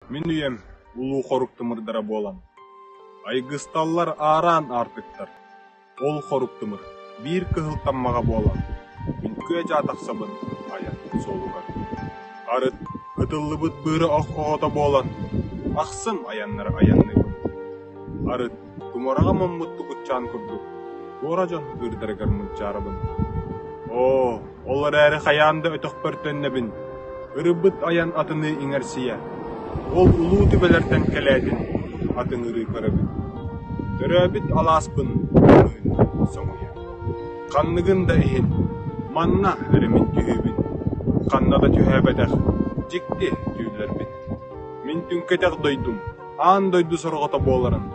Мен үйем улуу хоруктумурдара болам. Айгысталлар ааран артыктар. Ол хоруктумур бир кыһылтаммага болам. Мен көе жатаксабын аян солугар. Арыт кытыллыбыт быры охото болан. Аксым аяннар аянныбын. Арыт туморага маммутту кутчан курду. Оражан ырдаргар мучарабын. О, олар әрі хаянды өтөк бөртөннебин. Ырыбыт аян атыны иңерсия. Ол улуу түбелерден келедин, атын ыры көрөбүн. Төрөбүт аласпын, соңуя. Канныгын да эхин, манна өрөмін түйөбүн. Каннада түйөбедек, жикти түйілербин. Мен түнкетек дойдум, аан дойду сорғата боларын.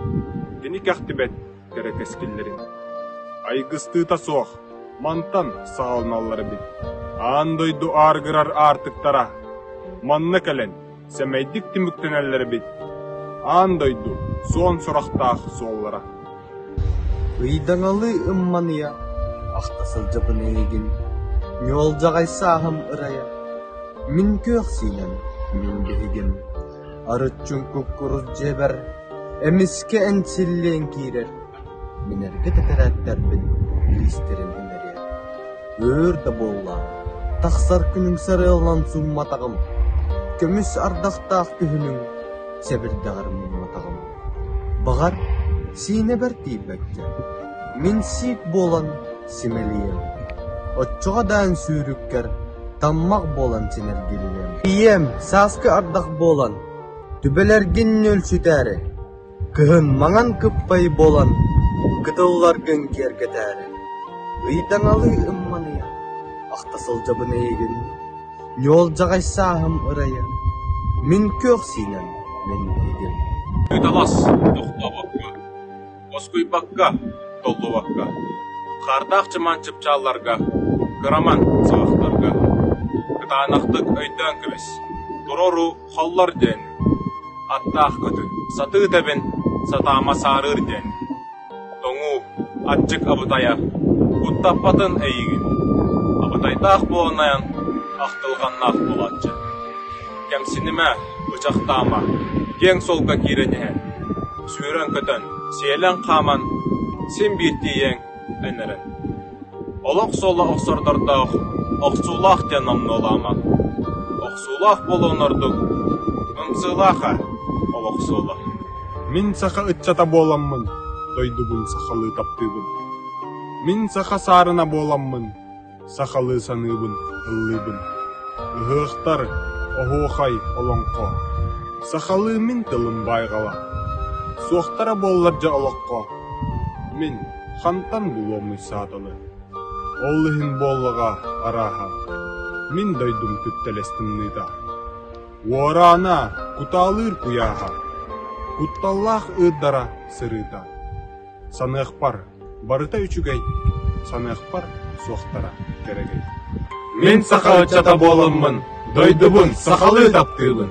Кені кәқтібет керек ескелерин. Айгыстыта соқ, мантан сағалналары бит. Аан дойду аргырар артыктара. Манна кәлен. Сәмәйдік тиміктенәлері бет. Андойду, сон сұрақтақ соллара. Ыйдаңалы ыммания, ақтасыл жабын егін. Нёл жағайсағым ырая. Мин көк синен, мин бейгін. Арытчун көккұрыз жебер, әміске әнсіллен кейрер. Минерге тәтәрәттер бін, листерін үнерер. Өрді болла, тақсар күнің сарылан сумматағым. Көміс ардақтақ күхінің сәбірдағырмын матағым. Бағар сине бір тейбәкке. Мен сик болан симелием. Отчыға даан сүйріккер, таммақ болан сенергеліем. Ием саскы ардақ болан, түбелерген өлшітәрі. Күхін маңан күппай болан, кытылларгын кергетәрі. Ыйдаңалы ыммания, ақтасыл жабын егін. Нёл жағайсағым ырайы. Мен көк синен, мен бейдем. Үйталас, тоқта баққа. Оскуй баққа, толу баққа. Қардақ чыман чыпчалларға, кыраман сағақтарға. Кытанақтық өйден көбес. Тұрору қоллар ден. Аттақ көтін, саты дәбін, сатама сарыр ден. Тоңу, атчык абытая, құттаппатын әйігін. Абытайтақ боланаян, ақтылғаннақ болатчы. Кәмсінімә, ұчақтама, кең солға киренеһен. Сүйрен көтін, сиелен қаман, сен биртейен әнерін. Олақ сола оқсордардақ, оқсулақ ден амны олама. Оқсулақ болонардық, ұмсылаға олақ сола. Мен сақа ұтчата боламмын, дойдубын сақалы таптыбын. Мен сақа сарына боламмын, сақалы саныбын, ыллыбын. Үхіқтар, оғуқай олонқо. Сақалы мен тылым байғала. Соқтара боллар жа олоққо. Мен хантан бұломы сатылы. Олығын болыға араға. Мен дойдым күттелестімніда. Уарана куталыр куяға. Кутталлақ ыддара сырыда. Санықпар барыта үчігей. Санықпар соқтара керегей. Мен сақалы чата боламмын, дойдубун сақалы таптыбын.